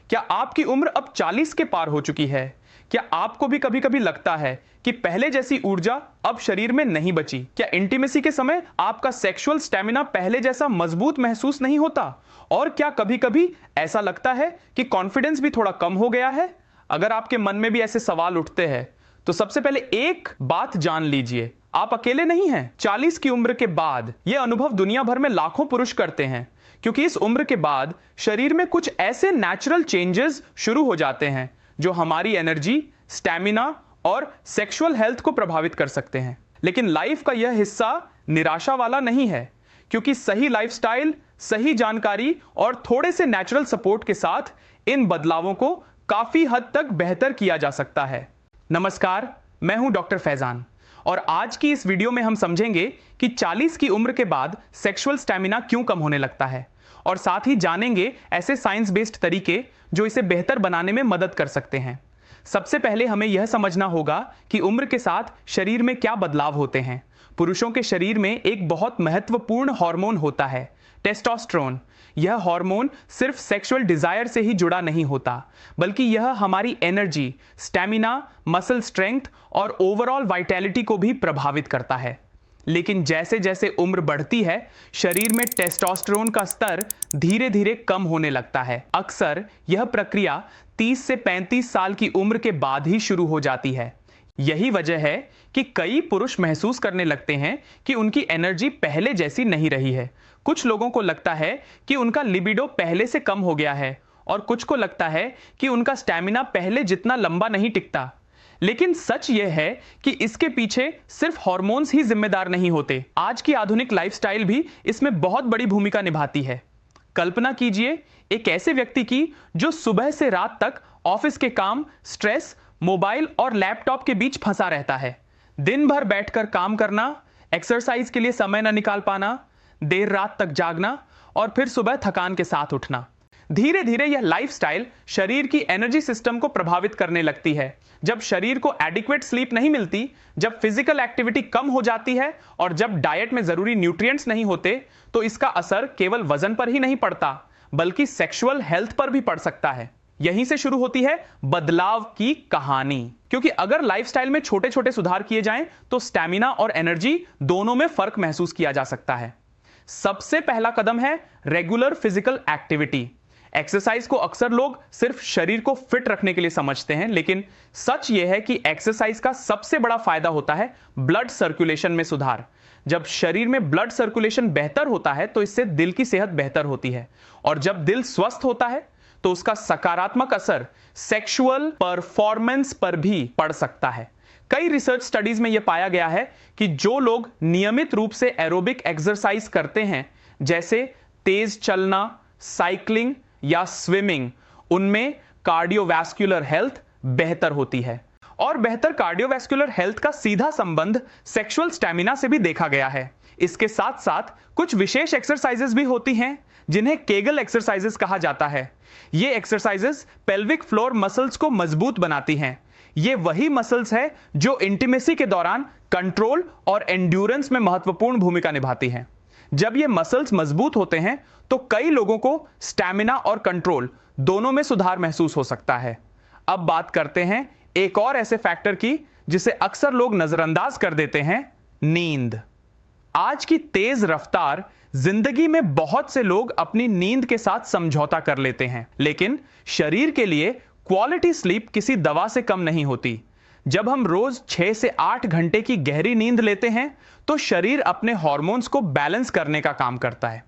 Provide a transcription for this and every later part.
क्या आपकी उम्र अब 40 के पार हो चुकी है? क्या आपको भी कभी-कभी लगता है कि पहले जैसी ऊर्जा अब शरीर में नहीं बची? क्या इंटीमेसी के समय आपका सेक्सुअल स्टैमिना पहले जैसा मजबूत महसूस नहीं होता? और क्या कभी-कभी ऐसा लगता है कि कॉन्फिडेंस भी थोड़ा कम हो गया है? अगर आपके मन में भी ऐसे सवाल उठते हैं, तो सबसे पहले एक बात जान लीजिए, आप अकेले नहीं हैं। 40 की उम्र के बाद यह अनुभव दुनिया भर में लाखों पुरुष करते हैं, क्योंकि इस उम्र के बाद शरीर में कुछ ऐसे नेचुरल चेंजेस शुरू हो जाते हैं जो हमारी एनर्जी, स्टैमिना और सेक्सुअल हेल्थ को प्रभावित कर सकते हैं। लेकिन लाइफ का यह हिस्सा निराशा वाला नहीं है, क्योंकि सही लाइफस्टाइल, सही जानकारी और थोड़े से नेचुरल सपोर्ट के साथ इन बदलावों को काफी हद तक बेहतर किया जा सकता है। नमस्कार, मैं हूं डॉक्टर फैजान और आज की इस वीडियो में हम समझेंगे कि 40 की उम्र के बाद सेक्सुअल स्टैमिना क्यों कम होने लगता है, और साथ ही जानेंगे ऐसे साइंस बेस्ड तरीके जो इसे बेहतर बनाने में मदद कर सकते हैं। सबसे पहले हमें यह समझना होगा कि उम्र के साथ शरीर में क्या बदलाव होते हैं। पुरुषों के शरीर में एक बहुत महत्वपूर्ण हार्मोन होता है, टेस्टोस्टेरोन। यह हार्मोन सिर्फ सेक्सुअल डिजायर से ही जुड़ा नहीं होता, बल्कि यह हमारी एनर्जी, स्टैमिना, मसल स्ट्रेंथ और ओवरऑल वाइटैलिटी को भी प्रभावित करता है। लेकिन जैसे जैसे उम्र बढ़ती है, शरीर में टेस्टोस्टेरोन का स्तर धीरे धीरे कम होने लगता है। अक्सर यह प्रक्रिया 30 से 35 साल की उम्र के बाद ही शुरू हो जाती है। यही वजह है कि कई पुरुष महसूस करने लगते हैं कि उनकी एनर्जी पहले जैसी नहीं रही है। कुछ लोगों को लगता है कि उनका लिबिडो पहले से कम हो गया है, और कुछ को लगता है कि उनका स्टैमिना पहले जितना लंबा नहीं टिकता। लेकिन सच यह है कि इसके पीछे सिर्फ हार्मोन्स ही जिम्मेदार नहीं होते। आज की आधुनिक लाइफस्टाइल भी इसमें बहुत बड़ी भूमिका निभाती है। कल्पना कीजिए एक ऐसे व्यक्ति की जो सुबह से रात तक ऑफिस के काम, स्ट्रेस, मोबाइल और लैपटॉप के बीच फंसा रहता है। दिन भर बैठकर काम करना, एक्सरसाइज के लिए समय न निकाल पाना, देर रात तक जागना और फिर सुबह थकान के साथ उठना। धीरे धीरे यह लाइफस्टाइल शरीर की एनर्जी सिस्टम को प्रभावित करने लगती है। जब शरीर को एडिक्वेट स्लीप नहीं मिलती, जब फिजिकल एक्टिविटी कम हो जाती है और जब डाइट में जरूरी न्यूट्रिएंट्स नहीं होते, तो इसका असर केवल वजन पर ही नहीं पड़ता, बल्कि सेक्सुअल हेल्थ पर भी पड़ सकता है। यहीं से शुरू होती है बदलाव की कहानी, क्योंकि अगर लाइफस्टाइल में छोटे छोटे सुधार किए जाएं, तो स्टैमिना और एनर्जी दोनों में फर्क महसूस किया जा सकता है। सबसे पहला कदम है रेगुलर फिजिकल एक्टिविटी। एक्सरसाइज को अक्सर लोग सिर्फ शरीर को फिट रखने के लिए समझते हैं, लेकिन सच यह है कि एक्सरसाइज का सबसे बड़ा फायदा होता है ब्लड सर्कुलेशन में सुधार। जब शरीर में ब्लड सर्कुलेशन बेहतर होता है, तो इससे दिल की सेहत बेहतर होती है, और जब दिल स्वस्थ होता है तो उसका सकारात्मक असर सेक्सुअल परफॉर्मेंस पर भी पड़ सकता है। कई रिसर्च स्टडीज में यह पाया गया है कि जो लोग नियमित रूप से एरोबिक एक्सरसाइज करते हैं, जैसे तेज चलना, साइकिलिंग या स्विमिंग, उनमें कार्डियोवैस्कुलर हेल्थ बेहतर होती है। और बेहतर कार्डियोवैस्कुलर हेल्थ का सीधा संबंध सेक्सुअल स्टैमिना से भी देखा गया है। इसके साथ साथ कुछ विशेष एक्सरसाइजेस भी होती हैं, जिन्हें केगल एक्सरसाइजेस कहा जाता है। ये एक्सरसाइजेस पेल्विक फ्लोर मसल्स को मजबूत बनाती हैं। ये वही मसल्स है जो इंटीमेसी के दौरान कंट्रोल और एंड्योरेंस में महत्वपूर्ण भूमिका निभाती हैं। जब ये मसल्स मजबूत होते हैं, तो कई लोगों को स्टैमिना और कंट्रोल दोनों में सुधार महसूस हो सकता है। अब बात करते हैं एक और ऐसे फैक्टर की जिसे अक्सर लोग नजरअंदाज कर देते हैं, नींद। आज की तेज रफ्तार जिंदगी में बहुत से लोग अपनी नींद के साथ समझौता कर लेते हैं, लेकिन शरीर के लिए क्वालिटी स्लीप किसी दवा से कम नहीं होती। जब हम रोज 6 से 8 घंटे की गहरी नींद लेते हैं, तो शरीर अपने हार्मोन्स को बैलेंस करने का काम करता है।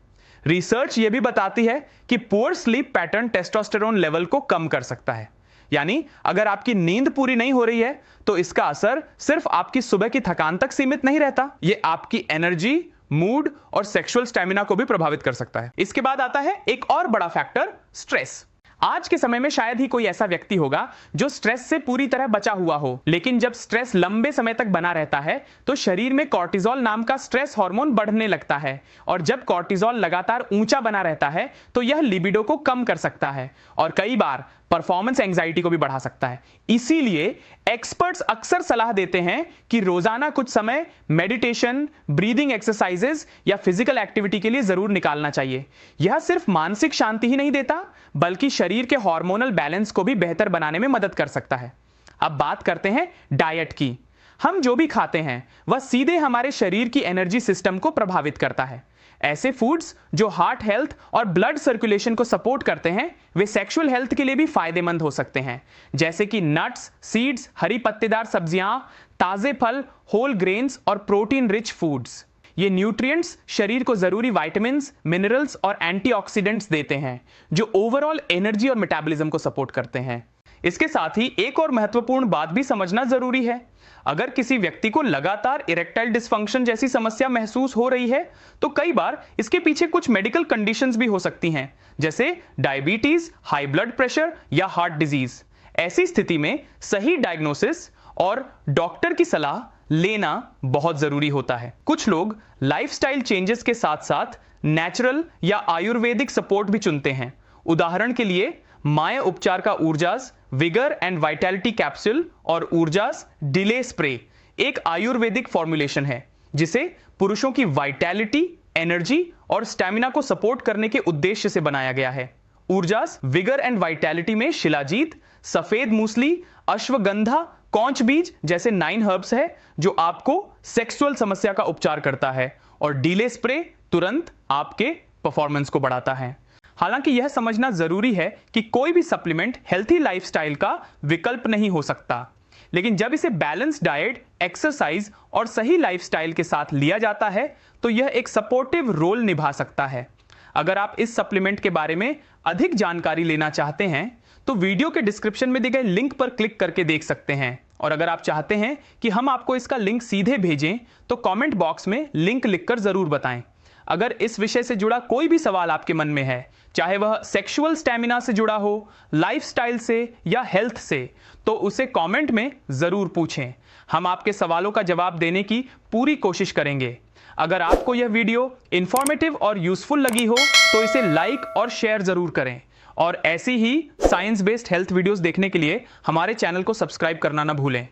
रिसर्च यह भी बताती है कि poor sleep pattern testosterone level को कम कर सकता है। यानी अगर आपकी नींद पूरी नहीं हो रही है, तो इसका असर सिर्फ आपकी सुबह की थकान तक सीमित नहीं रहता, यह आपकी एनर्जी, मूड और सेक्सुअल स्टैमिना को भी प्रभावित कर सकता है। इसके बाद आता है एक और बड़ा फैक्टर, स्ट्रेस। आज के समय में शायद ही कोई ऐसा व्यक्ति होगा जो स्ट्रेस से पूरी तरह बचा हुआ हो, लेकिन जब स्ट्रेस लंबे समय तक बना रहता है, तो शरीर में कॉर्टिसोल नाम का स्ट्रेस हार्मोन बढ़ने लगता है, और जब कॉर्टिसोल लगातार ऊंचा बना रहता है, तो यह लिबिडो को कम कर सकता है और कई बार परफॉर्मेंस एंजाइटी को भी बढ़ा सकता है। इसीलिए एक्सपर्ट्स अक्सर सलाह देते हैं कि रोजाना कुछ समय मेडिटेशन, ब्रीदिंग एक्सरसाइजेस या फिजिकल एक्टिविटी के लिए जरूर निकालना चाहिए। यह सिर्फ मानसिक शांति ही नहीं देता, बल्कि शरीर के हार्मोनल बैलेंस को भी बेहतर बनाने में मदद कर सकता है। अब बात करते हैं डाइट की। हम जो भी खाते हैं वह सीधे हमारे शरीर की एनर्जी सिस्टम को प्रभावित करता है। ऐसे फूड्स जो हार्ट हेल्थ और ब्लड सर्कुलेशन को सपोर्ट करते हैं वे सेक्सुअल हेल्थ के लिए भी फायदेमंद हो सकते हैं, जैसे कि नट्स, सीड्स, हरी पत्तेदार सब्जियां, ताजे फल, होल ग्रेन्स और प्रोटीन रिच फूड्स। ये न्यूट्रिएंट्स शरीर को जरूरी विटामिन्स, मिनरल्स और एंटीऑक्सीडेंट्स देते हैं जो ओवरऑल एनर्जी और मेटाबॉलिज्म को सपोर्ट करते हैं। इसके साथ ही एक और महत्वपूर्ण बात भी समझना जरूरी है। अगर किसी व्यक्ति को लगातार इरेक्टाइल डिस्फंक्शन जैसी समस्या महसूस हो रही है तो कई बार इसके पीछे कुछ मेडिकल कंडीशंस भी हो सकती हैं, जैसे डायबिटीज, हाई ब्लड प्रेशर या हार्ट डिजीज। ऐसी स्थिति में सही डायग्नोसिस और डॉक्टर की सलाह लेना बहुत जरूरी होता है। कुछ लोग लाइफस्टाइल चेंजेस के साथ साथ नेचुरल या आयुर्वेदिक सपोर्ट भी चुनते हैं। उदाहरण के लिए माय उपचार का ऊर्जास विगर एंड वाइटैलिटी कैप्सूल और ऊर्जास डिले स्प्रे एक आयुर्वेदिक फॉर्मुलेशन है जिसे पुरुषों की वाइटैलिटी, एनर्जी और स्टैमिना को सपोर्ट करने के उद्देश्य से बनाया गया है। ऊर्जास विगर एंड वाइटैलिटी में शिलाजीत, सफेद मूसली, अश्वगंधा, कौंच बीज जैसे 9 हर्ब्स है जो आपको सेक्सुअल समस्या का उपचार करता है, और डिले स्प्रे तुरंत आपके परफॉर्मेंस को बढ़ाता है। हालांकि यह समझना जरूरी है कि कोई भी सप्लीमेंट हेल्थी लाइफस्टाइल का विकल्प नहीं हो सकता, लेकिन जब इसे बैलेंस डाइट, एक्सरसाइज और सही लाइफस्टाइल के साथ लिया जाता है तो यह एक सपोर्टिव रोल निभा सकता है। अगर आप इस सप्लीमेंट के बारे में अधिक जानकारी लेना चाहते हैं तो वीडियो के डिस्क्रिप्शन में दिए गए लिंक पर क्लिक करके देख सकते हैं, और अगर आप चाहते हैं कि हम आपको इसका लिंक सीधे भेजें तो कमेंट बॉक्स में लिंक लिखकर जरूर बताएं। अगर इस विषय से जुड़ा कोई भी सवाल आपके मन में है, चाहे वह सेक्सुअल स्टैमिना से जुड़ा हो, लाइफस्टाइल से या हेल्थ से, तो उसे कमेंट में जरूर पूछें। हम आपके सवालों का जवाब देने की पूरी कोशिश करेंगे। अगर आपको यह वीडियो इंफॉर्मेटिव और यूजफुल लगी हो तो इसे लाइक और शेयर जरूर करें, और ऐसी ही साइंस बेस्ड हेल्थ वीडियोस देखने के लिए हमारे चैनल को सब्सक्राइब करना ना भूलें।